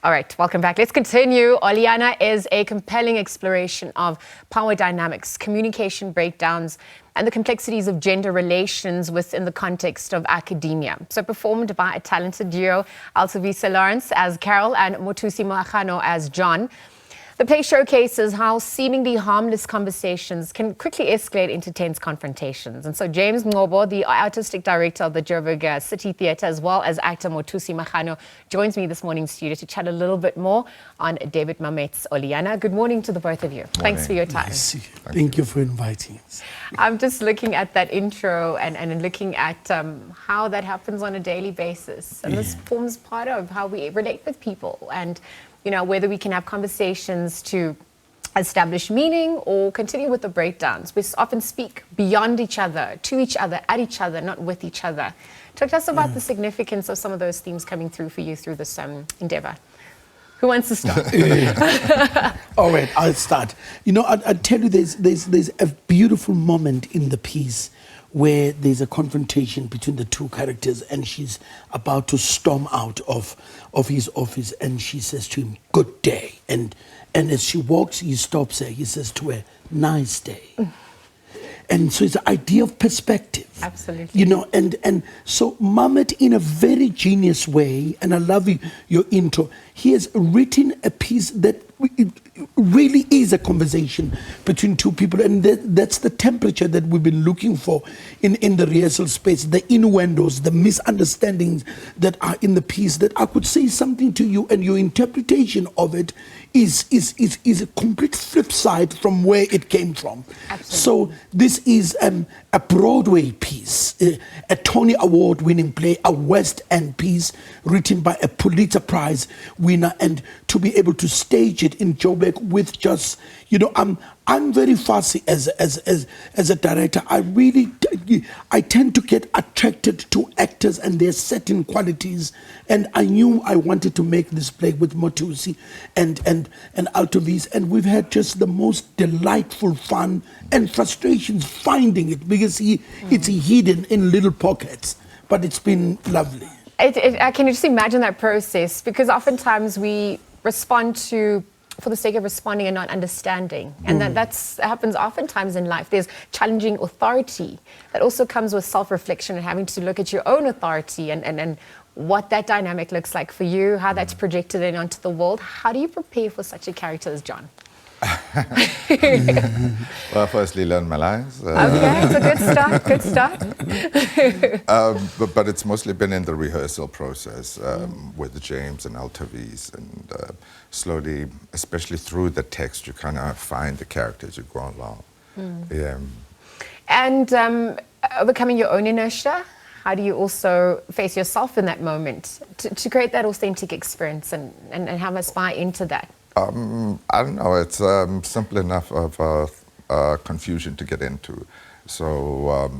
All right, welcome back. Let's continue. Oleanna is a compelling exploration of power dynamics, communication breakdowns, and the complexities of gender relations within the context of academia. So performed by a talented duo, Altovise Lawrence as Carol and Mothusi Magano as John. The play showcases how seemingly harmless conversations can quickly escalate into tense confrontations. And so James Ngcobo, the artistic director of the Joburg City Theatre, as well as actor Mothusi Magano, joins me this morning in studio to chat a little bit more on David Mamet's Oleanna. Good morning to the both of you. Morning. Thanks for your time. Yes. Thank you for inviting us. I'm just looking at that intro and looking at how that happens on a daily basis. And this forms part of how we relate with people, and you know, whether we can have conversations to establish meaning or continue with the breakdowns. We often speak beyond each other, to each other, at each other, not with each other. Talk to us about the significance of some of those themes coming through for you through this endeavor. Who wants to start? All right, I'll start. You know, I tell you, there's a beautiful moment in the piece where there's a confrontation between the two characters, and she's about to storm out of his office, and she says to him, "Good day." And as she walks, he stops her. He says to her, "Nice day." And so it's the idea of perspective. Absolutely. You know, and so Mamet, in a very genius way, and I love your intro, he has written a piece that it really is a conversation between two people, and that's the temperature that we've been looking for in the rehearsal space, the innuendos, the misunderstandings that are in the piece, that I could say something to you and your interpretation of it is a complete flip side from where it came from. Absolutely. So this is a Broadway piece, a Tony Award winning play, a West End piece written by a Pulitzer Prize winner, and to be able to stage it in Joburg with just, you know, I'm very fussy as a director. I tend to get attracted to actors and their certain qualities, and I knew I wanted to make this play with Mothusi and Altovise, and we've had just the most delightful fun and frustrations finding it, because it's hidden in little pockets, but it's been lovely. I can just imagine that process, because oftentimes we respond for the sake of responding and not understanding. And that happens oftentimes in life. There's challenging authority that also comes with self-reflection and having to look at your own authority and what that dynamic looks like for you, how that's projected in onto the world. How do you prepare for such a character as John? Well, firstly, learn my lines. Okay, it's a good start. But it's mostly been in the rehearsal process with James and Altovise, and slowly, especially through the text, you kind of find the characters, you go along. Yeah. And overcoming your own inertia, how do you also face yourself in that moment to create that authentic experience and have us buy into that? I don't know, it's simple enough of confusion to get into. So,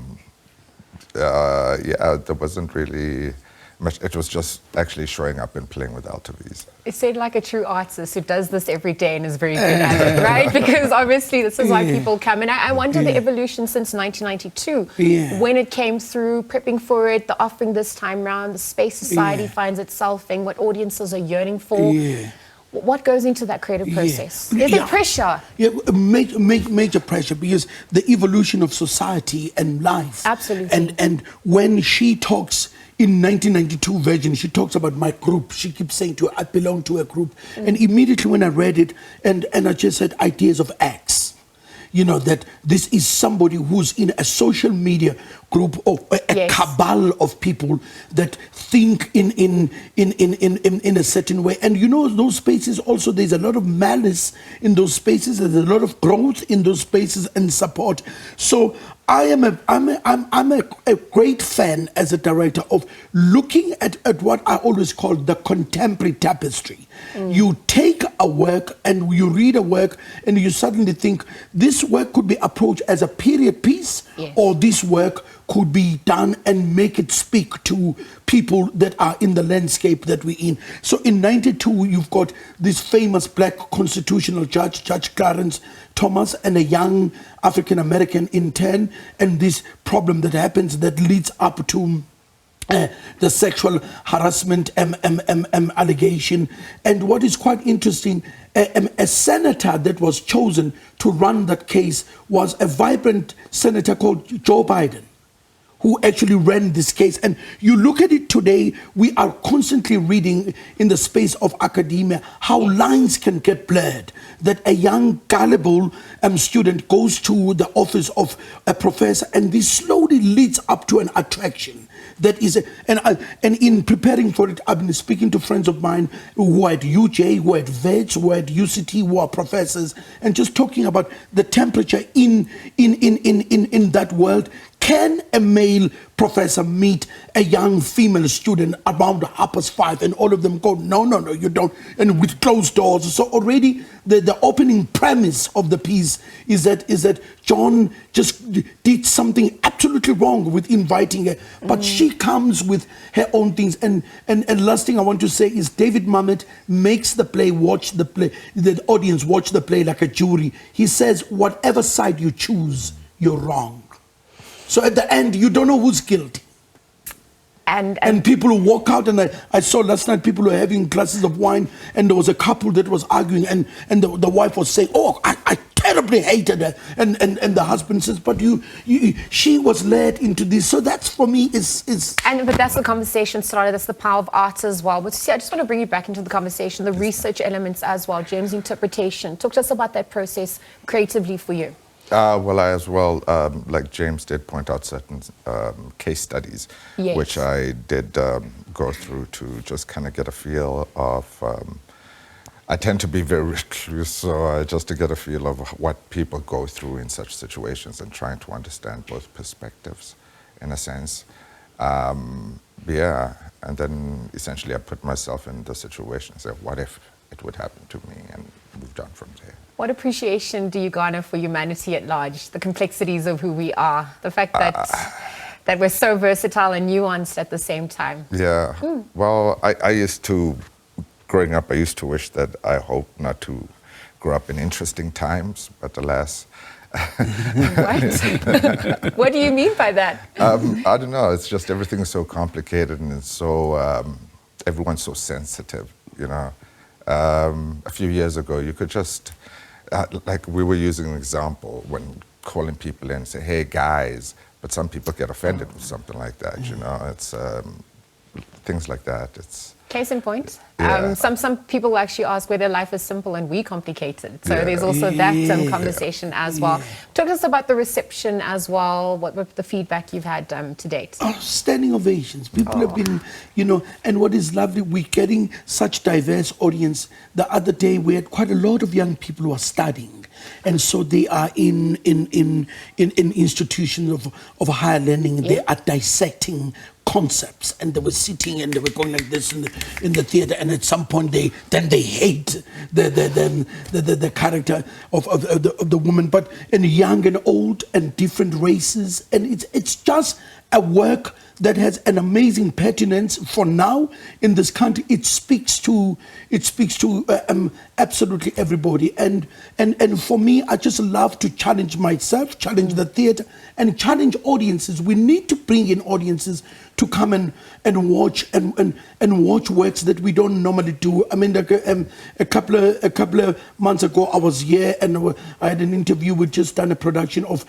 yeah, there wasn't really much. It was just actually showing up and playing with Altovise. It said like a true artist who does this every day and is very good at it, right? Because obviously this is why people come. And I wonder the evolution since 1992, when it came through, prepping for it, the offering this time round, the space society finds itself in, what audiences are yearning for. What goes into that creative process? Is there pressure? Yeah, major pressure, because the evolution of society and life. Absolutely. And when she talks in 1992 version, she talks about my group. She keeps saying to her, I belong to a group. And immediately when I read it, and I just had ideas of acts. You know, that this is somebody who's in a social media group or a cabal of people that think in a certain way. And you know, those spaces also, there's a lot of malice in those spaces, there's a lot of growth in those spaces and support. So I'm a great fan as a director of looking at what I always call the contemporary tapestry. You take a work and you read a work and you suddenly think this work could be approached as a period piece, or this work could be done and make it speak to people that are in the landscape that we're in. So in 92, you've got this famous black constitutional judge, Judge Clarence Thomas, and a young African-American intern, and this problem that happens that leads up to the sexual harassment allegation. And what is quite interesting, a senator that was chosen to run that case was a vibrant senator called Joe Biden, who actually ran this case. And you look at it today, we are constantly reading in the space of academia how lines can get blurred, that a young, gullible student goes to the office of a professor, and this slowly leads up to an attraction. That is, and in preparing for it, I've been speaking to friends of mine who are at UJ, who are at VETS, who are at UCT, who are professors, and just talking about the temperature in that world. Can a male professor meet a young female student around 5:30 and all of them go, no, you don't, and with closed doors? So already the opening premise of the piece is that John just did something absolutely wrong with inviting her, but she comes with her own things. And last thing I want to say is David Mamet makes the audience watch the play like a jury. He says, whatever side you choose, you're wrong. So at the end, you don't know who's guilty. And people who walk out, and I saw last night people who were having glasses of wine, and there was a couple that was arguing, and the wife was saying, oh, I terribly hated her. And the husband says, but she was led into this. So that's, for me, But that's the conversation started. That's the power of art as well. But see, I just want to bring you back into the conversation, the research elements as well, James' interpretation. Talk to us about that process creatively for you. Well, I as well, like James did point out certain case studies, yes, which I did go through to just kind of get a feel of, I tend to be very recluse, so just to get a feel of what people go through in such situations and trying to understand both perspectives, in a sense. Yeah, and then essentially I put myself in the situation and say, what if it would happen to me, and moved on from there. What appreciation do you garner for humanity at large, the complexities of who we are, the fact that we're so versatile and nuanced at the same time? Yeah, well, I used to, growing up, I used to wish that I hope not to grow up in interesting times, but alas. What? What do you mean by that? I don't know, it's just everything's so complicated, and it's so, everyone's so sensitive, you know. A few years ago, you could just, like we were using an example when calling people in and say, hey guys, but some people get offended with something like that, you know, it's things like that. It's case in point. Yeah. Some people actually ask whether life is simple and we complicated. So there's also that conversation as well. Talk to us about the reception as well, what the feedback you've had to date. Standing ovations. People have been, you know, and what is lovely, we're getting such diverse audience. The other day we had quite a lot of young people who are studying. And so they are in institutions of higher learning. They are dissecting concepts, and they were sitting and they were going like this in the theater, and at some point they hate the character of the woman, but in young and old and different races, and it's just a work that has an amazing pertinence for now in this country. It speaks to absolutely everybody, and for me, I just love to challenge myself, challenge the theater, and challenge audiences. We need to bring in audiences to come and watch and watch works that we don't normally do. I mean, like a couple of months ago, I was here and I had an interview. We just done a production of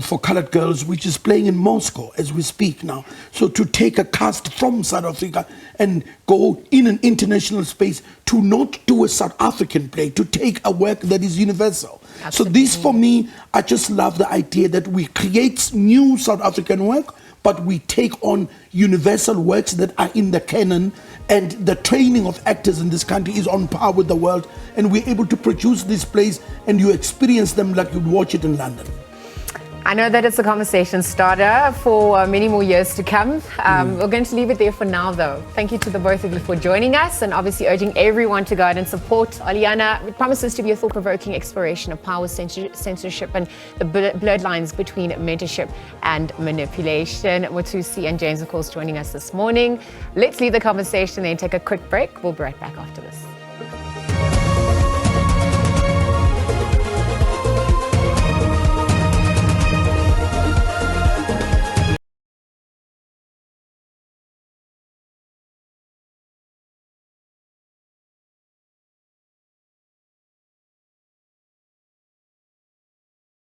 for colored girls, which is playing in Moscow as we speak now. So to take a cast from South Africa and go in an international space, to not do a South African play, to take a work that is universal. Absolutely. So this, for me, I just love the idea that we create new South African work, but we take on universal works that are in the canon, and the training of actors in this country is on par with the world, and we're able to produce these plays and you experience them like you'd watch it in London. I know that it's a conversation starter for many more years to come. We're going to leave it there for now, though. Thank you to the both of you for joining us, and obviously urging everyone to go out and support Oleanna. It promises to be a thought-provoking exploration of power, censorship, and the blurred lines between mentorship and manipulation. Mothusi and James, of course, joining us this morning. Let's leave the conversation there and take a quick break. We'll be right back after this.